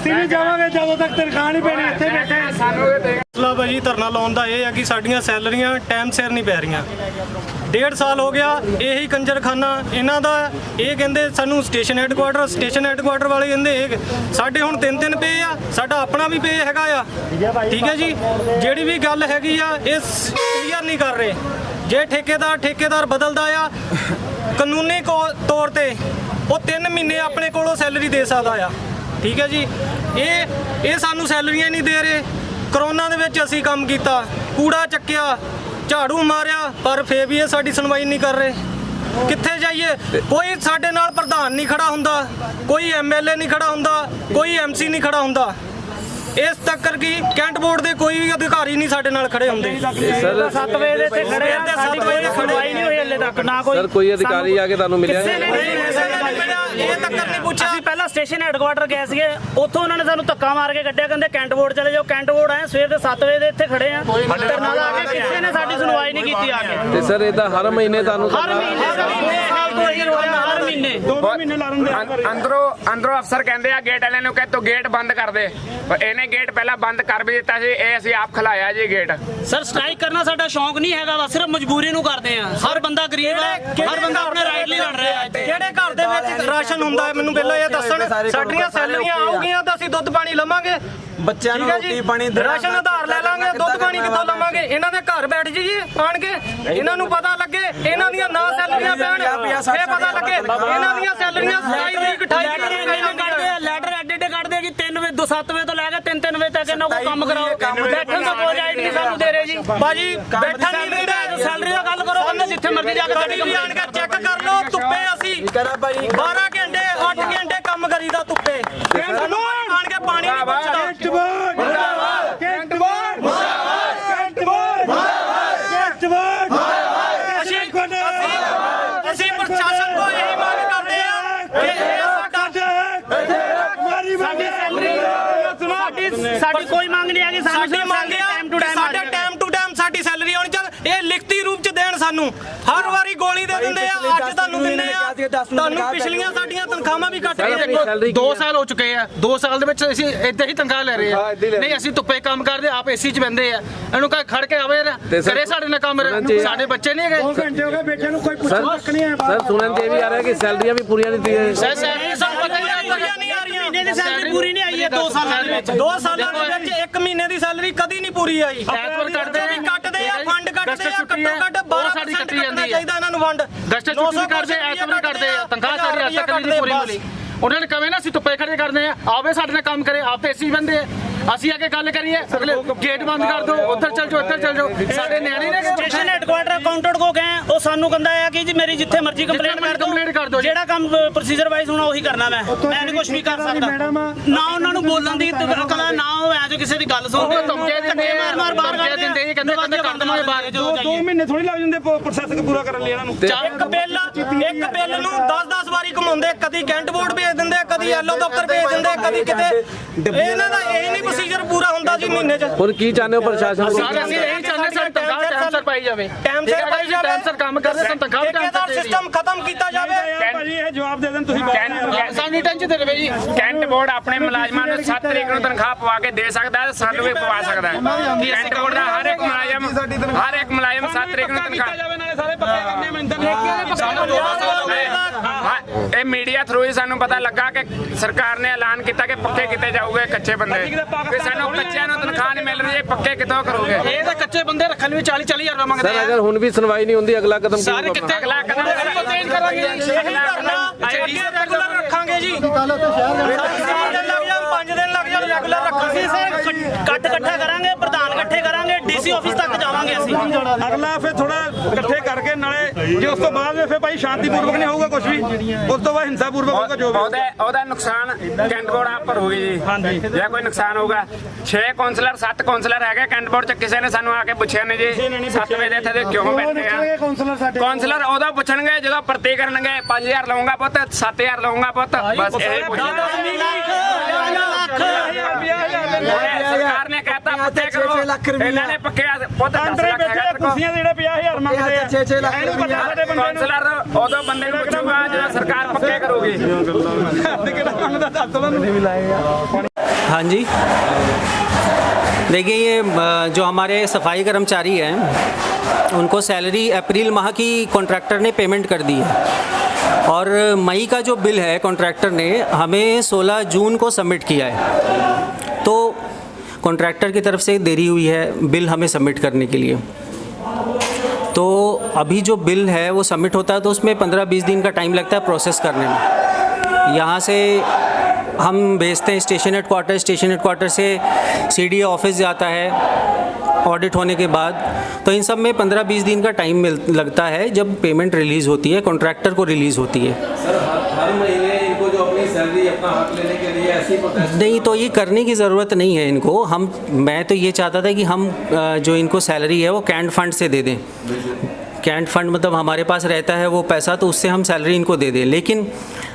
ਅਸੀਂ ਨਹੀਂ ਜਾਵਾਂਗੇ ਜਦੋਂ ਤੱਕ ਤਨਖਾਹ ਨਹੀਂ ਪੈਣੀ। ਇੱਥੇ ਬੈਠੇ ਸਾਨੂੰ ਮਸਲਾ ਭਾਜੀ ਧਰਨਾ ਲਾਉਣ ਦਾ ਇਹ ਹੈ ਕਿ ਸਾਡੀਆਂ ਸੈਲਰੀਆਂ ਟਾਈਮ ਸਿਰ ਨਹੀਂ ਪੈ ਰਹੀਆਂ। 1.5 ਸਾਲ ਹੋ ਗਿਆ ਇਹੀ ਕੰਜਰਖਾਨਾ ਇਹਨਾਂ ਦਾ। ਇਹ ਕਹਿੰਦੇ ਸਾਨੂੰ ਸਟੇਸ਼ਨ ਹੈੱਡਕੁਆਟਰ ਵਾਲੇ ਕਹਿੰਦੇ ਇਹ ਸਾਡੇ ਹੁਣ 3 ਪੇ ਆ, ਸਾਡਾ ਆਪਣਾ ਵੀ ਪੇ ਹੈਗਾ ਆ। ਠੀਕ ਹੈ ਜੀ, ਜਿਹੜੀ ਵੀ ਗੱਲ ਹੈਗੀ ਆ ਇਹ ਕਲੀਅਰ ਨਹੀਂ ਕਰ ਰਹੇ। ਜੇ ਠੇਕੇਦਾਰ ਬਦਲਦਾ ਆ ਕਾਨੂੰਨੀ ਤੌਰ ਤੇ ਉਹ 3 ਮਹੀਨੇ ਆਪਣੇ ਕੋਲੋਂ ਸੈਲਰੀ ਦੇ ਸਕਦਾ ਆ। ਠੀਕ ਹੈ ਜੀ, ਇਹ ਸਾਨੂੰ ਸੈਲਰੀਆਂ ਨਹੀਂ ਦੇ ਰਹੇ। ਕਰੋਨਾ ਦੇ ਵਿੱਚ ਅਸੀਂ ਕੰਮ ਕੀਤਾ, ਕੂੜਾ ਚੱਕਿਆ, ਝਾੜੂ ਮਾਰਿਆ, ਪਰ ਫੇਰ ਵੀ ਇਹ ਸਾਡੀ ਸੁਣਵਾਈ ਨਹੀਂ ਕਰ ਰਹੇ। ਕਿੱਥੇ ਜਾਈਏ? ਕੋਈ ਸਾਡੇ ਨਾਲ ਪ੍ਰਧਾਨ ਨਹੀਂ ਖੜਾ ਹੁੰਦਾ, ਕੋਈ MLA ਨਹੀਂ ਖੜਾ ਹੁੰਦਾ, ਕੋਈ MC ਨਹੀਂ ਖੜਾ ਹੁੰਦਾ। ਇਸ ਤੱਕ ਕਿ ਕੈਂਟ ਬੋਰਡ ਦੇ ਕੋਈ ਵੀ ਅਧਿਕਾਰੀ ਨਹੀਂ ਸਾਡੇ ਨਾਲ ਖੜੇ ਹੁੰਦੇ। ਸਰ 7 ਵਜੇ ਦੇ ਇੱਥੇ ਖੜੇ ਆ, ਸਾਡੀ ਕੋਈ ਸੁਣਵਾਈ ਨਹੀਂ ਹੋਈ ਹਲੇ ਤੱਕ। ਨਾ ਕੋਈ ਅਧਿਕਾਰੀ ਆ ਕੇ ਤੁਹਾਨੂੰ ਮਿਲਿਆ? ਇਹ ਤੱਕ ਨਹੀਂ ਪੁੱਛਿਆ। ਅਸੀਂ ਪਹਿਲਾਂ ਸਟੇਸ਼ਨ ਹੈੱਡਕੁਆਟਰ ਗਏ ਸੀਗੇ, ਉੱਥੋਂ ਉਹਨਾਂ ਨੇ ਸਾਨੂੰ ਧੱਕਾ ਮਾਰ ਕੇ ਕੱਢਿਆ, ਕਹਿੰਦੇ ਕੈਂਟ ਬੋਰਡ ਚਲੇ ਜਾਓ। ਕੈਂਟ ਬੋਰਡ ਆਏ ਸਵੇਰ ਦੇ 7 ਵਜੇ ਦੇ ਇੱਥੇ ਖੜੇ ਆ, ਧਰਨਾ ਲਾ ਕੇ ਕਿਸੇ ਨੇ ਸਾਡੀ ਸੁਣਵਾਈ ਨਹੀਂ ਕੀਤੀ ਆ ਕੇ। ਤੇ ਸਰ ਇਹਦਾ ਹਰ ਮਹੀਨੇ ਤੁਹਾਨੂੰ ਹਰ ਮਹੀਨੇ ਹਰ ਮਹੀਨੇ 2 ਮਹੀਨੇ ਲਾ ਦਿੰਦੇ ਅੰਦਰੋਂ ਅਫਸਰ ਕਹਿੰਦੇ ਆ ਗੇਟ ਵਾਲਿਆਂ ਨੂੰ ਕਿ ਤੂੰ ਗੇਟ ਬੰਦ ਕਰ ਦੇ, ਪਰ ਇਹਨੇ ਗੇਟ ਪਹਿਲਾਂ ਬੰਦ ਕਰ ਵੀ ਦਿੱਤਾ ਸੀ। ਇਹ ਅਸੀਂ ਆਪ ਖਲਾਇਆ ਜੀ ਗੇਟ। ਸਰ ਸਟ੍ਰਾਈਕ ਕਰਨਾ ਸਾਡਾ ਸ਼ੌਂਕ ਨਹੀਂ ਹੈਗਾ ਵਾ, ਸਿਰਫ ਮਜਬੂਰੀ ਨੂੰ ਕਰਦੇ ਆ। ਹਰ ਬੰਦਾ ਗਰੀਬ ਹੈ, ਹਰ ਬੰਦਾ ਆਪਣੇ ਰਾਈਟ ਲਈ ਲੜ ਰਿਹਾ ਹੈ। ਜਿਹੜੇ ਘਰ ਦੇ ਵਿੱਚ ਰਾਸ਼ਨ ਹੁੰਦਾ ਹੈ ਮੈਨੂੰ ਪਹਿਲਾਂ ਇਹ ਦੱਸਣ। ਸਾਡੀਆਂ ਸੈਲਰੀਆਂ ਆਉਗੀਆਂ ਤਾਂ ਅਸੀਂ ਦੁੱਧ ਪਾਣੀ ਲਵਾਂਗੇ, ਬੱਚਿਆਂ ਨੂੰ ਰੋਟੀ ਪਾਣੀ ਰਾਸ਼ਨ ਆਧਾਰ ਲੈ ਲਾਂਗੇ, ਦੁੱਧ ਪਾਣੀ ਕਿੱਥੋਂ ਲਵਾਂਗੇ? ਇਹਨਾਂ ਦੇ ਘਰ ਬੈਠ ਜਾਈਏ ਆਣ ਕੇ, ਇਹਨਾਂ ਨੂੰ ਪਤਾ ਲੱਗੇ ਇਹਨਾਂ ਦੀਆਂ ਨਾ ਸੈਲਰੀਆਂ ਪੈਣ, ਇਹ ਪਤਾ ਲੱਗੇ ਇਹਨਾਂ ਦੀਆਂ ਸੈਲਰੀਆਂ 27 ਤਰੀਕ 28 ਲੈਟਰ ਐਡਿਟ ਕੱਢਦੇ ਜੀ 3 ਵਜੇ 7 ਵਜੇ ਤੋਂ ਲੈ ਕੇ 3 ਵਜੇ ਤੱਕ ਇਹਨਾਂ ਕੋਲ ਕੰਮ ਕਰਾਓ। ਬੈਠਣ ਦਾ ਕੋਈ ਰਾਈਟ ਨਹੀਂ ਸਾਨੂੰ ਦੇ ਰਹੇ ਜੀ। ਬਾਜੀ ਬੈਠਣ ਨਹੀਂ ਦਿੰਦੇ। ਸੈਲਰੀ ਦਾ ਗੱਲ ਕਰੋ, ਉਹਨੇ ਜਿੱਥੇ ਮਰਜ਼ੀ ਜਾ ਕੇ ਕਦੀ ਵੀ ਆਣ ਕੇ ਚੈੱਕ ਕਰ ਲਓ। ਧੁੱਪੇ ਅਸੀਂ 12 ਘੰਟੇ 8 ਘੰਟੇ ਕੰਮ ਕਰੀਦਾ ਧੁੱਪੇ। ਸਾਨੂੰ ਆਣ ਕੇ ਪਾਣੀ ਨਹੀਂ ਪੁੱਛਦਾ। ਅਸੀਂ ਪ੍ਰਸ਼ਾਸਨ ਤੋਂ ਇਹੀ ਮੰਗ ਕਰਦੇ ਆ ਕਿ ਸਾਡੀ ਕੋਈ ਮੰਗ ਨਹੀਂ ਹੈਗੀ। ਸਾਡੀ ਮੰਗ ਆ ਟਾਈਮ ਟੂ ਟਾਈਮ ਸਾਡੀ ਸੈਲਰੀ ਆਉਣੀ ਚਾਹੀਦੀ। ਇਹ ਲਿਖਤੀ ਰੂਪ ਚ ਦੇਣ ਸਾਨੂੰ। ਹਰ ਵਾਰੀ ਗੋਲੀ ਦੇ ਦਿੰਦੇ ਆ, ਅੱਜ ਤੁਹਾਨੂੰ ਦਿੰਦੇ ਆ, ਤੁਹਾਨੂੰ ਪਿਛਲੀਆਂ ਸਾਡੀਆਂ ਤਨਖਾਹਾਂ ਵੀ ਕੱਟ ਕੇ 2 ਸਾਲ ਹੋ ਚੁੱਕੇ ਆ। 2 ਸਾਲ ਦੇ ਵਿੱਚ ਅਸੀਂ ਇੱਦਾਂ ਹੀ ਤਨਖਾਹ ਲੈ ਰਹੇ ਆ। ਨਹੀਂ ਅਸੀਂ ਧੁੱਪੇ ਕੰਮ ਕਰਦੇ, ਆਪ AC 'ਚ ਬੈੰਦੇ ਆ। ਇਹਨੂੰ ਕਹ ਖੜ ਕੇ ਆਵੇ ਕਰੇ ਸਾਡੇ ਨਾਲ ਕੰਮ। ਸਾਡੇ ਬੱਚੇ ਨਹੀਂ ਹੈਗੇ। 2 ਘੰਟੇ ਹੋ ਗਏ ਬੈਠੇ ਨੂੰ, ਕੋਈ ਪੁੱਛਣ ਤੱਕ ਨਹੀਂ ਹੈ। ਸਰ ਸੁਣਨ ਤੇ ਇਹ ਵੀ ਆ ਰਿਹਾ ਕਿ ਸੈਲਰੀਆਂ ਵੀ ਪੂਰੀਆਂ ਨਹੀਂ ਦੀਆਂ। ਸਾਨੂੰ ਪਤਾ ਨਹੀਂ ਆ ਰਹੀਆਂ। ਮਹੀਨੇ ਦੀ ਸੈਲਰੀ ਪੂਰੀ ਨਹੀਂ ਆਈ ਹੈ 2 ਸਾਲਾਂ ਦੇ ਵਿੱਚ। 2 ਸਾਲਾਂ ਦੇ ਵਿੱਚ 1 ਮਹੀਨੇ ਦੀ ਸੈਲਰੀ ਕਦੀ ਨਹੀਂ ਪੂਰੀ ਆਈ। ਐਤਵਾਰ ਕੱਟਦੇ ਆ, ਕੱਟਦੇ ਆ, ਫੰਡ ਕੱਟਦੇ ਆ, ਘੱਟੋ ਘੱਟ 12% ਕੱਟਣਾ ਚਾਹੀਦਾ ਇਹਨਾਂ ਨੂੰ ਫੰਡ। ਗਸਟ ਛੁੱਟੀ ਕਰਦੇ, ਐਤਵਾਰ ਕੱਟਦੇ ਆ, ਤਨਖਾਹ ਸਾਡੀ ਅੱਜ ਤੱਕ ਨਹੀਂ ਪੂਰੀ ਮਿਲੀ। ਉਹਨਾਂ ਨੇ ਕਹੇ ਨਾ ਅਸੀਂ ਧੁੱਪੇ ਖੜੇ ਕਰਦੇ ਆ, ਆਵੇ ਸਾਡੇ ਨਾਲ ਕੰਮ ਕਰੇ, ਆਪ AC ਬੰਦੇ ਆ। ਅਸੀਂ ਆ ਕੇ ਗੱਲ ਕਰੀਏ, ਅਗਲੇ ਗੇਟ ਬੰਦ ਕਰ ਦੋ, ਉੱਧਰ ਚੱਲ ਜਾਓ, ਇੱਧਰ ਚੱਲ ਜਾਓ। ਸਾਡੇ ਨਿਆਣੇ ਨੇ ਸਟੇਸ਼ਨ ਹੈੱਡਕੁਆਟਰ ਅਕਾਊਂਟੈਂਟ ਕੋ ਗਏ, ਉਹ ਸਾਨੂੰ ਕਹਿੰਦਾ ਹੈ ਕਿ ਜੀ ਮੇਰੀ ਜਿੱਥੇ ਮਰਜ਼ੀ ਕੰਪਲੇਂਟ ਕਰ ਦਿਓ। ਜਿਹੜਾ ਕੰਮ ਪ੍ਰੋਸੀਜਰ ਵਾਈਜ਼ ਹੋਣਾ ਉਹੀ ਕਰਨਾ ਮੈਂ ਨਹੀਂ ਕੁਝ ਵੀ ਕਰ ਸਕਦਾ। ਨਾ ਉਹਨਾਂ ਨੂੰ ਬੋਲਣ ਦੀ ਅਕਲ ਹੈ, ਨਾ ਉਹ ਐ ਜੋ ਕਿਸੇ ਦੀ ਗੱਲ ਸੁਣਦੇ। ਧਮਕੇ ਦਿੰਦੇ ਆ, ਮਾਰ ਬਾਹਰ ਕੱਢ ਦਿੰਦੇ ਆ, ਕਹਿੰਦੇ ਕਰ ਦਵਾਂਗੇ ਬਾਹਰ। 2 ਮਹੀਨੇ ਥੋੜੀ ਲੱਗ ਜਾਂਦੇ ਪ੍ਰੋਸੈਸ ਪੂਰਾ ਕਰਨ ਲਈ ਇਹਨਾਂ ਨੂੰ। ਇੱਕ ਬਿੱਲ ਨੂੰ 10-10 ਵਾਰੀ ਘੁਮਾਉਂਦੇ, ਕਦੀ ਕੈਂਟ ਬੋਰਡ ਭੇਜ ਦਿੰਦੇ, ਕਦੀ ਐਲਓ ਦਫ਼ਤਰ ਭੇਜ ਦਿੰਦੇ, ਕਦੀ ਕਿਤੇ। ਇਹਨਾਂ ਦਾ ਇਹ ਨਹੀਂ ਪ੍ਰੋਸੀਜਰ ਪੂਰਾ ਹੁੰਦਾ ਜੀ ਮਹੀਨੇ 'ਚ। ਹੁਣ ਕੀ ਚਾਹੁੰਦੇ ਹੋ ਪ੍ਰਸ਼ਾਸਨ ਕੋਲ? ਅਸੀਂ ਇਹੀ ਚਾਹੁੰਦੇ ਸਾਡੀ ਤਨਖਾਹ ਟਾਈਮ ਸਿਰ ਪਾਈ ਜਾਵੇ। ਟਾਈਮ ਸਿਰ ਪਾਈ ਜਾਵੇ, ਟਾਈਮ ਸਿਰ ਕੰਮ ਕਰਦੇ, ਸਾਨੂੰ ਤਨਖਾਹ ਟਾਈਮ ਸਿਰ ਸਿਸਟਮ ਖਤਮ ਕੀਤਾ ਜਾਵੇ। ਭਾਜੀ ਇਹ ਜਵਾਬ ਦੇ ਦੇਣ ਤੁਸੀਂ। ਸਾਨੂੰ ਟੈਨਸ਼ਨ ਦੇ ਦੇਵੇ ਜੀ। ਕੈਂਟ ਬੋਰਡ ਆਪਣੇ ਮੁਲਾਜ਼ਮਾਂ ਨੂੰ 7 ਤਰੀਕ ਨੂੰ ਤਨਖਾਹ ਪਵਾ ਕੇ ਦੇ ਸਕਦਾ ਹੈ, ਸਾਨੂੰ ਵੀ ਪਵਾ ਸਕਦਾ ਹੈ। ਕੈਂਟ ਬੋਰਡ ਦਾ ਹਰ ਇੱਕ ਮੁਲਾਜ਼ਮ 7 ਤਰੀਕ ਨੂੰ ਤਨਖਾਹ। ਇਹ ਮੀਡੀਆ ਥਰੂ ਹੀ ਸਾਨੂੰ ਪਤਾ ਲੱਗਾ ਕਿ ਸਰਕਾਰ ਨੇ ਐਲਾਨ ਕੀਤਾ ਕਿ ਪੱਕੇ ਕੀਤੇ ਜਾਊਗੇ ਕੱਚੇ ਬੰਦੇ। ਕਿ ਸਾਨੂੰ ਕੱਚਿਆਂ ਨੂੰ ਤਨਖਾਹ ਨਹੀਂ ਮਿਲ ਰਹੀ, ਇਹ ਪੱਕੇ ਕਿੱਥੋਂ ਕਰੋਗੇ? ਇਹ ਤਾਂ ਕੱਚੇ ਬੰਦੇ ਰੱਖਣ ਵੀ 40-40 ਹਜ਼ਾਰ ਰੁਪਏ ਮੰਗਦੇ ਸਰ ਆ। ਅਗਰ ਹੁਣ ਵੀ ਸੁਣਵਾਈ ਨਹੀਂ ਹੁੰਦੀ ਅਗਲਾ ਕਦਮ ਸਾਰੇ ਕਿੱਥੇ ਅਗਲਾ ਕਦਮ ਤੇਜ਼ ਕਰਾਂਗੇ ਜੀ। ਰੈਗੂਲਰ ਰੱਖਾਂਗੇ ਜੀ। 4 ਦਿਨ ਲੱਗ ਜਾਣ, 5 ਦਿਨ ਲੱਗ ਜਾਣ, ਰੈਗੂਲਰ ਰੱਖਾਂਗੇ। ਕੱਟ ਇਕੱਠਾ ਕਰਾਂਗੇ, ਪ੍ਰਧਾਨ ਇਕੱਠੇ ਕਰਾਂਗੇ, DC ਆਫਿਸ ਤੱਕ ਜਾਵਾਂਗੇ ਅਸੀਂ। ਅਗਲਾ ਫਿਰ ਥੋੜਾ ਇਕੱਠੇ ਕਰਕੇ ਨਾਲੇ ਜੇ ਉਸ ਤੋਂ ਬਾਅਦ ਫਿਰ ਭਾਈ ਸ਼ਾਂਤੀਪੂਰਵਕ ਨਹੀਂ ਹੋਊਗਾ ਕੁਝ ਵੀ, ਉਸ ਤੋਂ ਬਾਅਦ ਹਿੰਸਾਪੂਰਵਕ ਹੋਊਗਾ ਜੋ ਵੀ। ਉਹਦਾ ਨੁਕਸਾਨ ਕੈਂਟ ਬੋਰਡ ਆਪ ਭਰੂਗੀ ਜੀ। ਹਾਂਜੀ, ਜੇ ਕੋਈ ਨੁਕਸਾਨ ਹੋਊਗਾ। 6 ਕੌਂਸਲਰ 7 ਕੌਂਸਲਰ ਹੈਗੇ ਕੈਂਟ ਬੋਰਡ 'ਚ, ਕਿਸੇ ਨੇ ਸਾਨੂੰ ਆ ਕੇ ਪੁੱਛਿਆ ਨਹੀਂ ਜੀ 7 ਵਜੇ ਇੱਥੇ ਦੇ ਕਿਉਂ ਬੈਠੇ ਆ। ਕੌਂਸਲਰ ਉਹਦਾ ਪੁੱਛਣਗੇ ਜਦੋਂ ਭਰਤੀ ਕਰਨਗੇ 5000 ਲਵਾਂਗਾ ਪੁੱਤ, 7000 ਲਵਾਂਗਾ ਪੁੱਤ, ਬਸ ਇਹ ਪੁੱਛਣਗੇ। ਸਰਕਾਰ ਨੇ ਕਹਿਤਾ ਪੱਕੇ ਕਰੋ, ਇਹਨਾਂ ਨੇ ਪੱਕੇ ਪੁੱਤ 10 ਲੱਖ ਹੈਗਾ ਕੁਰਸੀਆਂ ਦੇ ਜਿਹੜੇ 50,000 ਮੰਗਦੇ ਆ, 6 ਲੱਖ ਇਹਨੂੰ ਪਤਾ ਸਾਡੇ ਬੰਦੇ ਨੂੰ। ਕੌਂਸਲਰ ਉਦੋਂ ਬੰਦੇ ਨੂੰ ਪੁੱਛੂਗਾ ਜਦੋਂ ਸਰਕਾਰ ਪੱਕੇ ਕਰੂਗੀ। ਕਿਹੜਾ ਮੰਗਦਾ ਦੱਸ ਦੋ। हाँ जी, देखिए ये जो हमारे सफाई कर्मचारी हैं उनको सैलरी अप्रैल माह की कॉन्ट्रैक्टर ने पेमेंट कर दी है और मई का जो बिल है कॉन्ट्रैक्टर ने हमें 16 जून को सबमिट किया है। तो कॉन्ट्रैक्टर की तरफ से देरी हुई है बिल हमें सबमिट करने के लिए। तो अभी जो बिल है वो सबमिट होता है तो उसमें 15-20 दिन का टाइम लगता है प्रोसेस करने में। यहाँ से हम भेजते हैं स्टेशन हेडक्वार्टर से सीडीओ ऑफिस जाता है ऑडिट होने के बाद। तो इन सब में 15-20 दिन का टाइम लगता है जब पेमेंट रिलीज़ होती है, कॉन्ट्रैक्टर को रिलीज़ होती है। सर हर महीने इनको जो अपनी सैलरी अपना हक लेने के लिए ऐसी प्रोटेस्ट नहीं, तो ये करने की ज़रूरत नहीं है इनको। मैं तो ये चाहता था कि हम जो इनको सैलरी है वो कैंट फंड से दे दें। कैंट फंड मतलब हमारे पास रहता है वो पैसा, तो उससे हम सैलरी इनको दे दें। लेकिन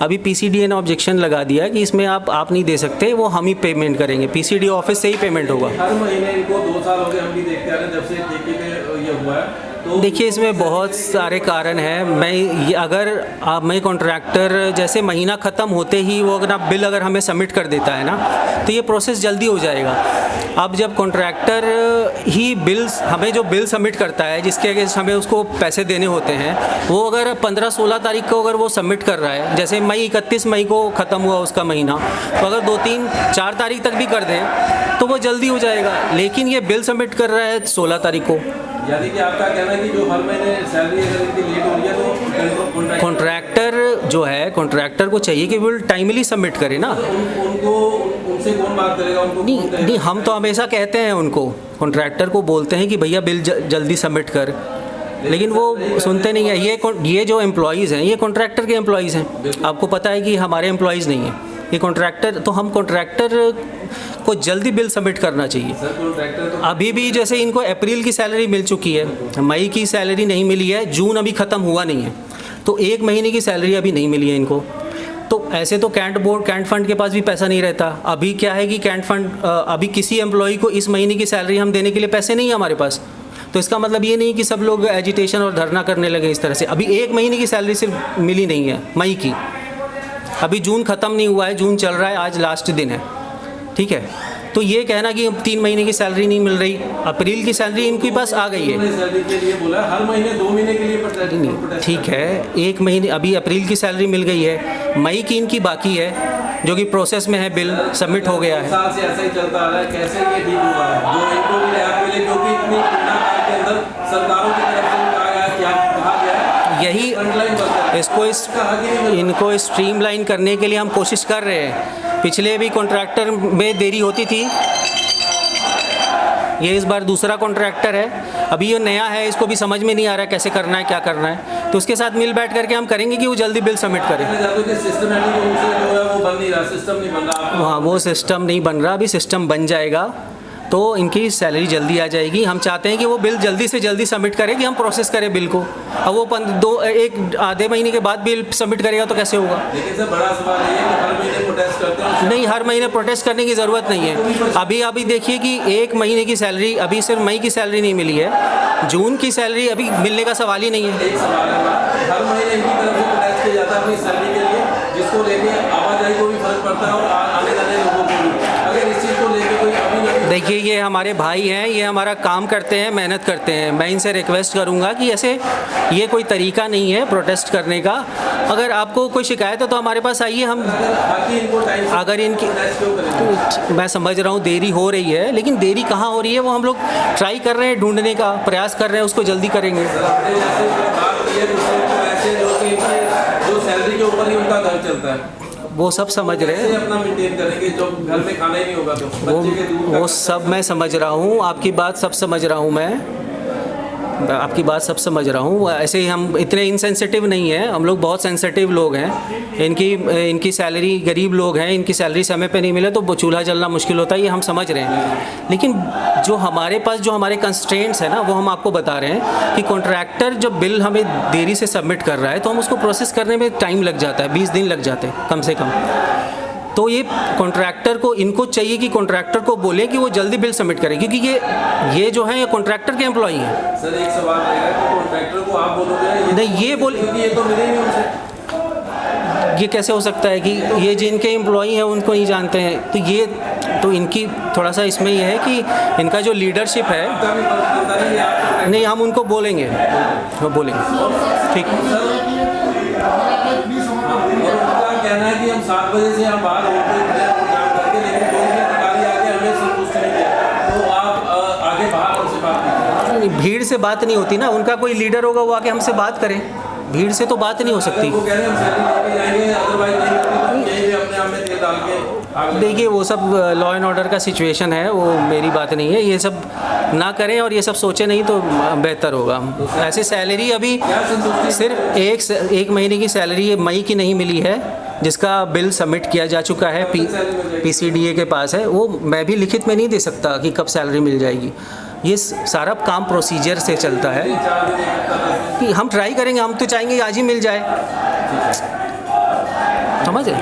अभी पीसीडीए ने ऑब्जेक्शन लगा दिया कि इसमें आप नहीं दे सकते, वो हम ही पेमेंट करेंगे, पीसीडी ऑफिस से ही पेमेंट होगा। हर महीने इनको 2 साल हो गए हम भी देखते आ रहे हैं जब से ठेके पे ये हुआ है। तो देखिए इसमें बहुत सारे कारण हैं। मैं कॉन्ट्रैक्टर जैसे महीना ख़त्म होते ही वो अगर बिल अगर हमें सबमिट कर देता है ना तो ये प्रोसेस जल्दी हो जाएगा। अब जब कॉन्ट्रैक्टर ही हमें जो बिल सबमिट करता है जिसके अगेंस्ट हमें उसको पैसे देने होते हैं, वो अगर 15-16 तारीख को अगर वो सबमिट कर रहा है, जैसे 31 मई को ख़त्म हुआ उसका महीना, तो अगर 2-3-4 तारीख तक भी कर दें तो वो जल्दी हो जाएगा। लेकिन ये बिल सबमिट कर रहा है 16 तारीख को। यानी कि आपका कहना है कि जो हर महीने सैलरी अगर इनकी लेट हो रही है तो कॉन्ट्रैक्टर जो है, कॉन्ट्रैक्टर को चाहिए कि बिल टाइमली सबमिट करे ना। उनसे कौन बात करेगा? नहीं, हम तो हमेशा कहते हैं उनको, कॉन्ट्रैक्टर को बोलते हैं कि भैया बिल जल्दी सबमिट कर, लेकिन वो सुनते नहीं है। ये जो एम्प्लॉयज़ हैं ये कॉन्ट्रैक्टर के एम्प्लॉयज़ हैं। आपको पता है कि हमारे एम्प्लॉयज़ नहीं हैं ये कॉन्ट्रैक्टर। तो हम कॉन्ट्रैक्टर को जल्दी बिल सबमिट करना चाहिए। अभी भी जैसे इनको अप्रैल की सैलरी मिल चुकी है, मई की सैलरी नहीं मिली है, जून अभी ख़त्म हुआ नहीं है, तो 1 महीने की सैलरी अभी नहीं मिली है इनको। तो ऐसे तो कैंट फंड के पास भी पैसा नहीं रहता। अभी क्या है कि कैंट फंड अभी किसी एम्प्लॉय को इस महीने की सैलरी हम देने के लिए पैसे नहीं है हमारे पास। तो इसका मतलब ये नहीं कि सब लोग एजिटेशन और धरना करने लगे इस तरह से। अभी 1 महीने की सैलरी सिर्फ मिली नहीं है मई की, अभी जून ख़त्म नहीं हुआ है, जून चल रहा है, आज लास्ट दिन है, ठीक है। तो ये कहना कि 3 महीने की सैलरी नहीं मिल रही, अप्रैल की सैलरी इनके पास आ गई है। सैलरी के लिए बोला हर महीने 2 महीने के लिए ठीक है, 1 महीने अभी अप्रैल की सैलरी मिल गई है, मई की इनकी बाकी है जो कि प्रोसेस में है, बिल सबमिट हो गया है। साल से ऐसा ही चलता आ रहा है, कैसे ये ठीक हुआ है? जो इनको भी राहत मिले, क्योंकि इतनी कोरोना काल के अंदर सरकारों की तरफ से कहा गया क्या कहा गया है, यही इनको स्ट्रीमलाइन करने के लिए हम कोशिश कर रहे हैं। पिछले भी कॉन्ट्रैक्टर में देरी होती थी, ये इस बार दूसरा कॉन्ट्रैक्टर है, अभी ये नया है, इसको भी समझ में नहीं आ रहा है कैसे करना है, क्या करना है। तो उसके साथ मिल बैठ करके हम करेंगे कि वो जल्दी बिल सबमिट करे। हाँ, वो सिस्टम नहीं बन रहा, अभी सिस्टम बन जाएगा तो इनकी सैलरी जल्दी आ जाएगी। हम चाहते हैं कि वो बिल जल्दी से जल्दी सबमिट करे, कि हम प्रोसेस करें बिल को। अब वो आधे महीने के बाद बिल सबमिट करेगा तो कैसे होगा? लेकिन सर बड़ा सवाल ये है कि हर महीने प्रोटेस्ट करते हैं। नहीं, हर महीने प्रोटेस्ट करने की ज़रूरत नहीं है। अभी देखिए कि 1 महीने की सैलरी, अभी सिर्फ मई की सैलरी नहीं मिली है, जून की सैलरी अभी मिलने का सवाल ही नहीं है। एक सवाल है, हर महीने इनकी तरफ से प्रोटेस्ट किया जाता है अपनी सैलरी के लिए, जिसको लेके आवाजाही को भी फर्क पड़ता है और आने जाने लोगों को भी। अगर इस चीज़ को लेके कोई देखिए, ये हमारे भाई हैं, ये हमारा काम करते हैं, मेहनत करते हैं। मैं इनसे रिक्वेस्ट करूंगा कि ऐसे ये कोई तरीका नहीं है प्रोटेस्ट करने का। अगर आपको कोई शिकायत है तो हमारे पास आइए, हम अगर इनकी मैं समझ रहा हूँ देरी हो रही है, लेकिन देरी कहाँ हो रही है वो हम लोग ट्राई कर रहे हैं, ढूंढने का प्रयास कर रहे हैं, उसको जल्दी करेंगे। जो सैलरी के ऊपर ही उनका घर चलता है, वो सब समझ रहे हैं, अपना मेंटेन करेंगे, जो घर में खाना ही नहीं होगा तो बच्चे के दूध वो सब मैं समझ रहा हूँ, आपकी बात सब समझ रहा हूँ, मैं आपकी बात सब समझ रहा हूँ। ऐसे ही हम इतने इनसेंसिटिव नहीं हैं, हम लोग बहुत सेंसिटिव लोग हैं। इनकी सैलरी, गरीब लोग हैं, इनकी सैलरी समय पे नहीं मिले तो चूल्हा जलना मुश्किल होता है, ये हम समझ रहे हैं। लेकिन जो हमारे पास जो हमारे कंस्ट्रेंट्स हैं ना, वो हम आपको बता रहे हैं कि कॉन्ट्रैक्टर जब बिल हमें देरी से सबमिट कर रहा है तो हम उसको प्रोसेस करने में टाइम लग जाता है, 20 दिन लग जाते हैं कम से कम। तो ये कॉन्ट्रैक्टर को, इनको चाहिए कि कॉन्ट्रैक्टर को बोले कि वो जल्दी बिल सबमिट करे, क्योंकि ये जो है ये कॉन्ट्रैक्टर के एम्प्लॉई हैं। सर एक सवाल रहेगा कि कॉन्ट्रैक्टर को आप बोलोगे नहीं, ये बोल, ये तो मिले नहीं उनसे। ये कैसे हो सकता है कि ये जिनके एम्प्लॉई हैं उनको नहीं जानते हैं, तो ये तो इनकी थोड़ा सा इसमें ये है कि इनका जो लीडरशिप है, नहीं हम उनको बोलेंगे, वो बोलेंगे, ठीक। और उनका कहना है कि हम 7 बजे से हम बाहर रोड पे काम करके, लेकिन कोई भी अधिकारी आके हमें संतुष्ट नहीं किया, तो आप आगे बाहर हमसे बात कीजिए। भीड़ से बात नहीं होती ना, उनका कोई लीडर होगा वो आके हमसे बात करे, भीड़ से तो बात नहीं हो सकती। वो कह रहे हैं हम सैलरी लेके जाएंगे, अदरवाइज नहीं करते तो यहीं पे अपने आप में तेल डाल के आग लगा। देखिए वो सब लॉ एंड ऑर्डर का सिचुएशन है, वो मेरी बात नहीं है, ये सब ना करें और ये सब सोचे नहीं तो बेहतर होगा। ऐसे सैलरी अभी सिर्फ एक महीने की सैलरी मई की नहीं मिली है, जिसका बिल सबमिट किया जा चुका है, PCDA के पास है, वो मैं भी लिखित में नहीं दे सकता कि कब सैलरी मिल जाएगी। ये सारा काम प्रोसीजर से चलता है कि हम ट्राई करेंगे, हम तो चाहेंगे आज ही मिल जाए, समझे।